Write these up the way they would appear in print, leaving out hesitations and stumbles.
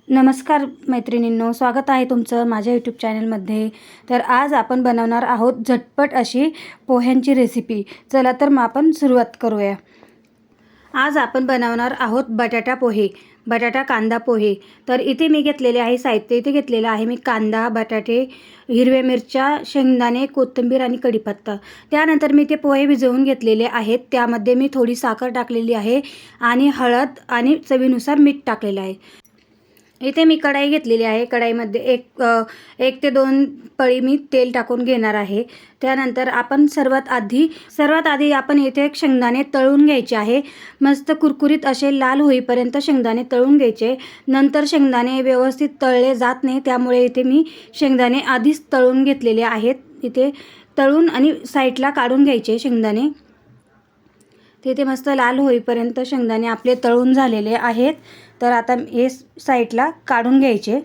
नमस्कार मैत्रिणींनो, स्वागत आहे तुमचं माझ्या यूट्यूब चॅनलमध्ये। तर आज आपण बनवणार आहोत झटपट अशी पोह्यांची रेसिपी। चला तर मग आपण सुरुवात करूया। आज आपण बनवणार आहोत बटाटा पोहे, बटाटा कांदा पोहे। तर इथे मी घेतलेले आहे साहित्य, इथे घेतलेलं आहे मी कांदा, बटाटे, हिरव्या मिरच्या, शेंगदाणे, कोथिंबीर आणि कढीपत्ता। त्यानंतर मी ते पोहे भिजवून घेतलेले आहेत। त्यामध्ये मी थोडी साखर टाकलेली आहे आणि हळद आणि चवीनुसार मीठ टाकलेलं आहे। इथे मी कढाई घेतलेली आहे। कढाईमध्ये एक ते 2 पळी मी तेल टाकून घेणार आहे। त्यानंतर आपण सर्वात आधी आपण इथे शेंगदाणे तळून घ्यायचे आहे। मस्त कुरकुरीत असे लाल होईपर्यंत शेंगदाणे तळून घ्यायचे। नंतर शेंगदाणे व्यवस्थित तळले जात नाही, त्यामुळे इथे मी शेंगदाणे आधीच तळून घेतलेले आहेत। इथे तळून आणि साईडला काढून घ्यायचे शेंगदाणे। तिथे मस्त लाल होईपर्यंत शेंगदाणे आपले तळून झालेले आहेत। तर आता हे साईडला काढून घ्यायचे।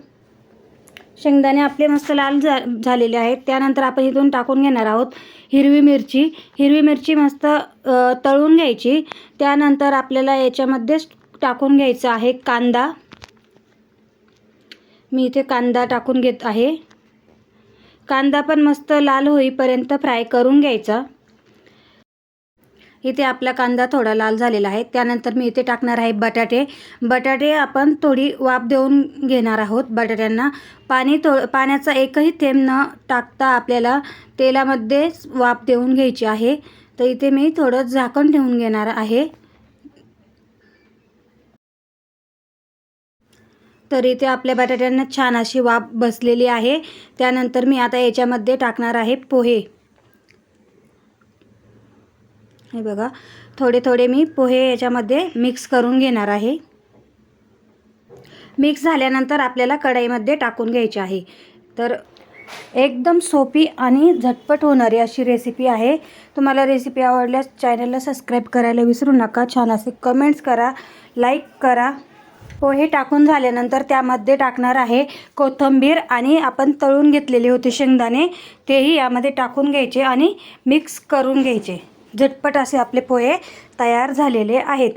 शेंगदाणे आपले मस्त लाल झालेले आहेत। त्यानंतर आपण इथून टाकून घेणार आहोत हिरवी मिरची मस्त तळून घ्यायची। त्यानंतर आपल्याला याच्यामध्ये टाकून घ्यायचा आहे कांदा। मी इथे कांदा टाकून घेत आहे। कांदा पण मस्त लाल होईपर्यंत फ्राय करून घ्यायचा। इथे आपला कांदा थोडा लाल झालेला आहे। त्यानंतर मी इथे टाकणार आहे बटाटे आपण थोडी वाफ देऊन घेणार आहोत। बटाट्यांना पाण्याचा एकही थेंब न टाकता आपल्याला तेलामध्ये वाफ देऊन घ्यायची आहे। तर इथे मी थोडं झाकण ठेवून घेणार आहे। तर इथे आपल्या बटाट्यांना छान अशी वाफ बसलेली आहे। त्यानंतर मी आता याच्यामध्ये टाकणार आहे पोहे। हे बघा, थोडे मी पोहे याच्यामध्ये मिक्स करून घेणार आहे। मिक्स झाल्यानंतर आपल्याला कढईमध्ये टाकून घ्यायचे आहे। तर एकदम सोपी आणि झटपट होणारी अशी रेसिपी आहे। तुम्हाला रेसिपी आवडल्यास चॅनलला सबस्क्राईब करायला विसरू नका। छान असे कमेंट्स करा, लाईक करा। पोहे टाकून झाल्यानंतर त्यामध्ये टाकणार आहे कोथिंबीर आणि आपण तळून घेतलेले होते शेंगदाणे, तेही यामध्ये टाकून घ्यायचे आणि मिक्स करून घ्यायचे। झटपट असे आपले पोहे तयार झालेले आहेत।